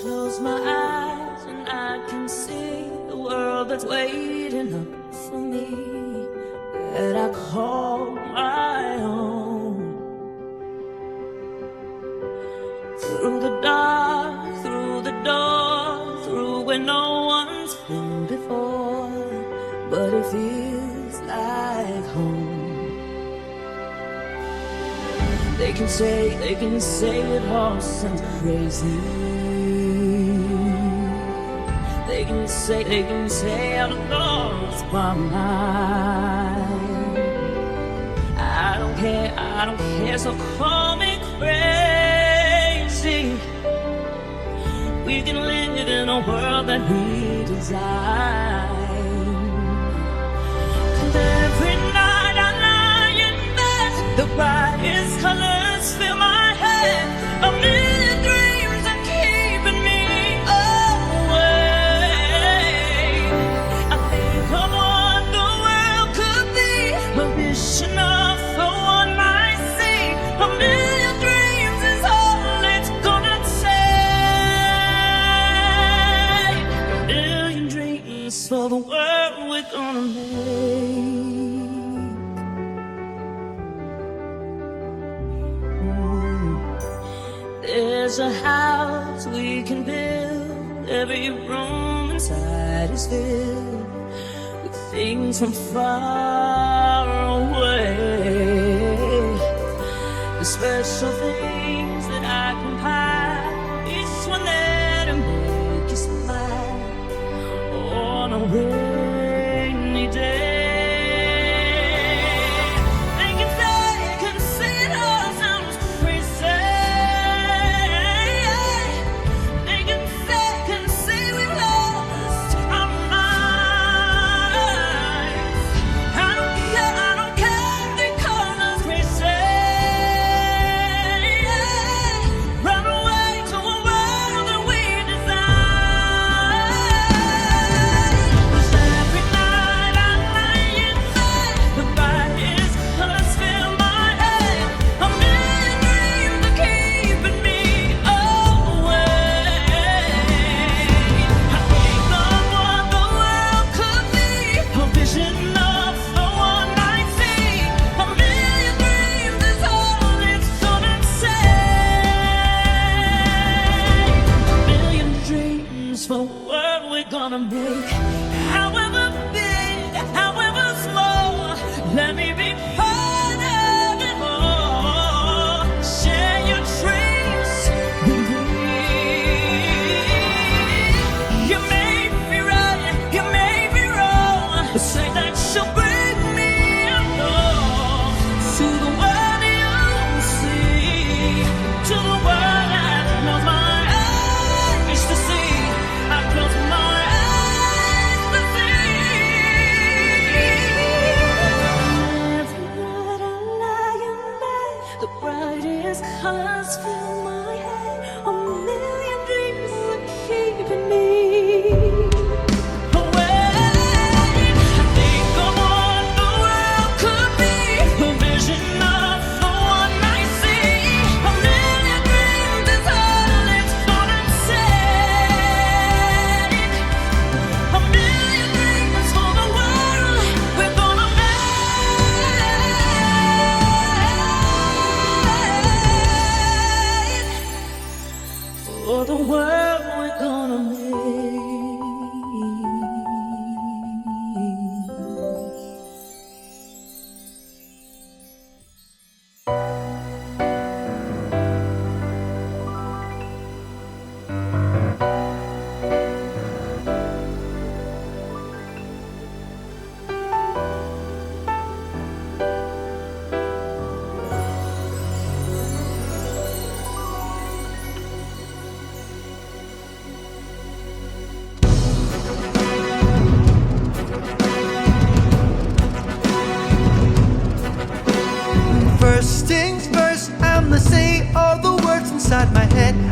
Close my eyes and I can see the world that's waiting up for me, that I call my own. Through the dark, through the door, through where no one's been before, but it feels like home. They can say it all sounds crazy. They can say I've lost my mind. I don't care, so call me crazy. We can live in a world that we design. And every night I lie in bed, the brightest colors fill my head. A million dreams are keeping me awake. I think of what the world could be, a vision of the one I see. A million dreams is all it's gonna take. A million dreams for the world we're gonna make. There's a house we can build, every room inside is filled with things from far away. The special things that I compile, each one there to make you smile on a rainy day. For what we're gonna make, however big, however small, let me be part of it all. Share your dreams with me. You may be right, you may be wrong, but say that you'll bring me along to the world you see, to the world I close my eyes to see. I close my eyes to see.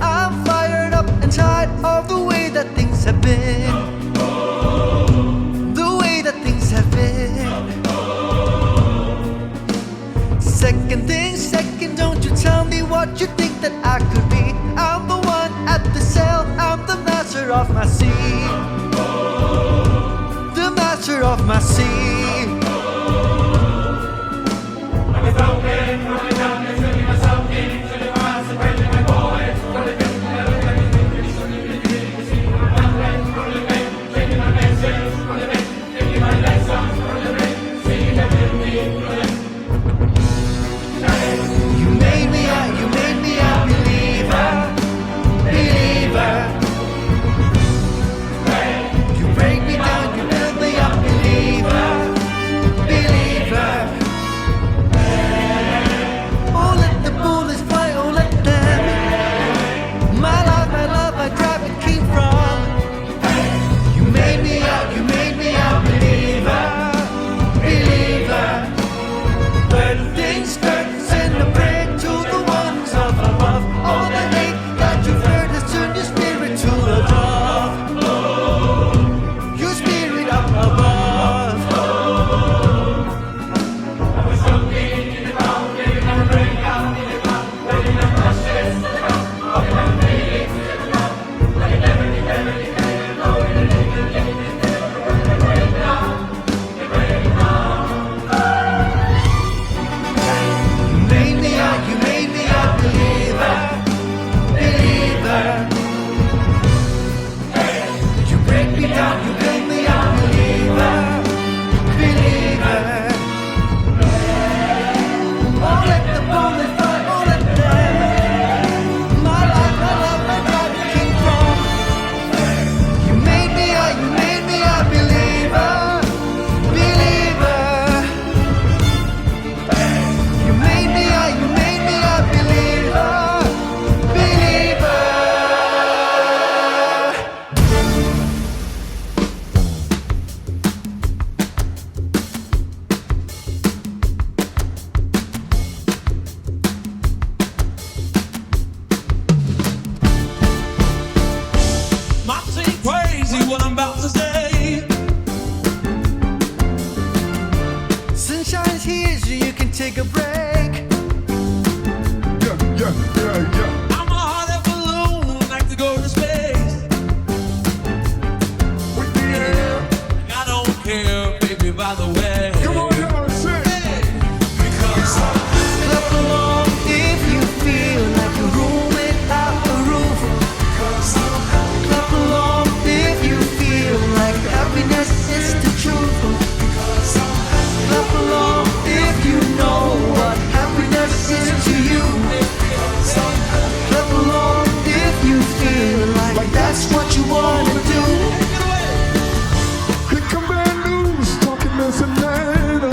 I'm fired up and tired of the way that things have been. The way that things have been. Second thing, second, don't you tell me what you think that I could be. I'm the one at the sail, I'm the master of my sea. The master of my sea. Sunshine's here so you can take a break. Yeah. I'm a hot air balloon who like to go to space. With the air. I don't care, baby, by the way. Come on, y'all, sing. Because Clap along if you feel like a room without a roof. Clap along if you feel like happiness is the truth. Clap along if you know what happiness is to you. Clap along if you feel like that's what you wanna do. Here come bad news, talking this and that.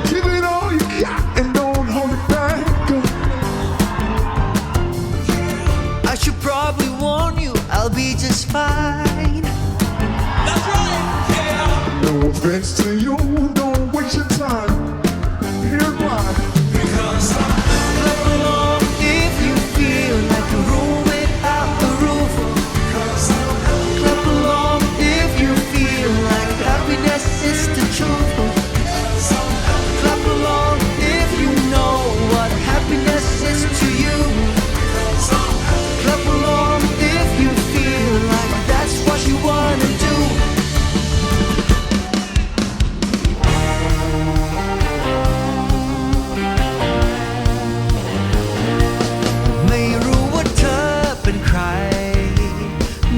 Give it all you got and don't hold it back. I should probably warn you, I'll be just fine. that's right, yeah. No offense to you, don't waste your time. Here's why. Because Clap along if you feel like a room without a roof. Clap along if you feel like happiness is the truth. Clap along if you know what happiness is to you. Clap along if you feel like that's what you wanna do.ไม่รู้ว่าเธอเป็นใคร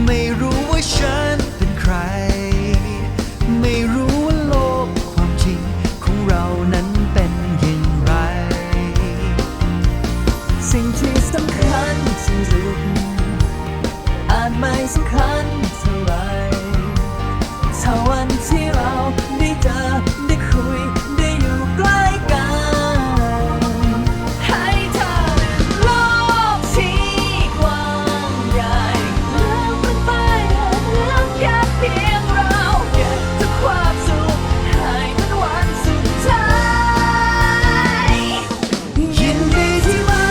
ไม่รู้ว่าฉันเป็นใคร ไม่รู้ว่าโลกความจริงของเรานั้นเป็นอย่างไร สิ่งที่สำคัญที่สุดอาจไม่สำคัญเท่าไหรถ้าวันที่เราได้เจอได้คุยได้อยู่ใกล้กันให้เธอโลกที่กว้างใหญ่แล้วมันไปแล้วแค่เพียงเราเก็บทุกความสุขให้มันวันสุดท้าย ยินดีที่ไม่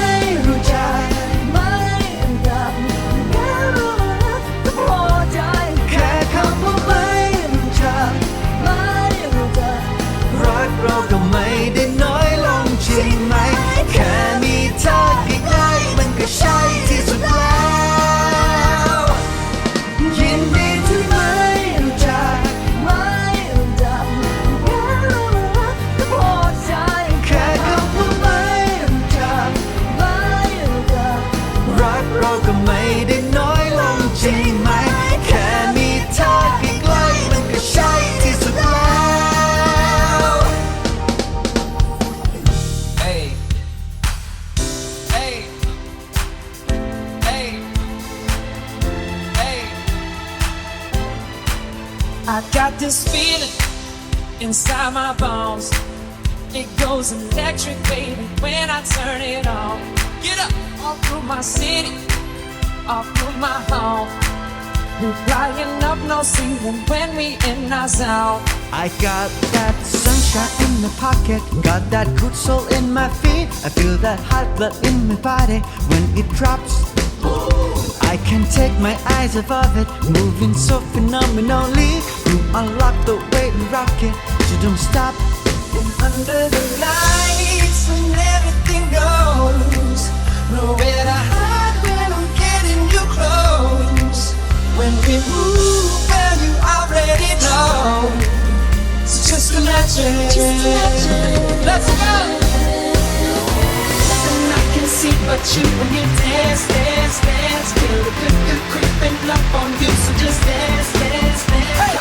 I got this feeling inside my bones. It goes electric, baby, when I turn it on. Get up, all through my city, all through my home. We're flying up no ceiling when we in our zone. I got that sunshine in my pocket, got that good soul in my feet. I feel that hot blood in my body when it drops. I can't take my eyes off of it, moving so phenomenally. You unlock the way we rock it, so don't stop. And under the lights when everything goes, nowhere to hide when I'm getting you close. When we move, well you already know. So just imagine, let's go. And I can see but you when you dance, dance, dance. Feel the good creeping up on you, so just dance, dance, dance. Hey!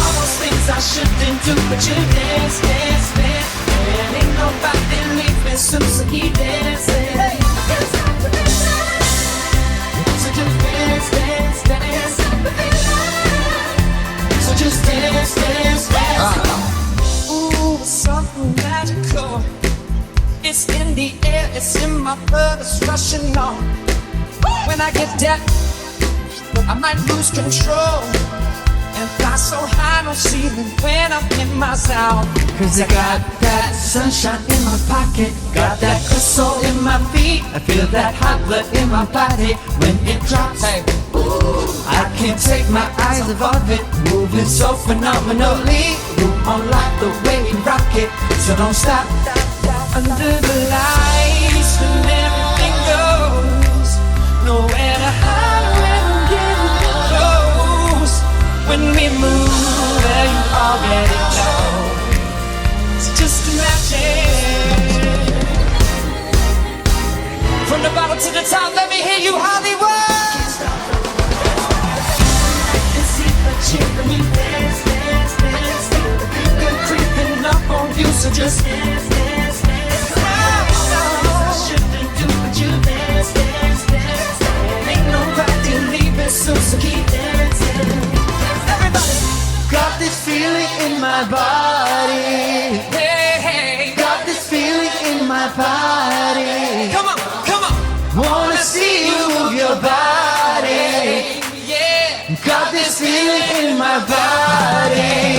All those things I shouldn't do, but you dance, dance, dance. And ain't nobody leaving soon, so keep dancing. Hey! So just dance, dance, dance. So just dance, dance, dance. Ooh, it's something magical. It's in the air, it's in my blood, it's rushing on. When I get down, I might lose control and fly so high, no ceiling when I'm in my zone. Cause I got that sunshine in my pocket, got that good soul in my feet. I feel that hot blood in my body when it drops. Hey, I can't take my eyes off of it, moving so phenomenally. You unlock the way we rock it, so don't stop. under the lights when everything goes, nowhere to hide when I'm getting close. When we move, well you already know. So just imagine. From the bottom to the top, let me hear you, Hollywood. I can see the chick when you dance, dance, dance. Good creeping up on you, so just dance, dance, dance. I shouldn't do, but you dance, dance, dance. Ain't nobody leaving soon, so keep dancing. Everybody, Got this feeling in my body, hey, hey, got this feeling in my body. come on, come on. Wanna see you move your body. Yeah, Got this feeling in my body.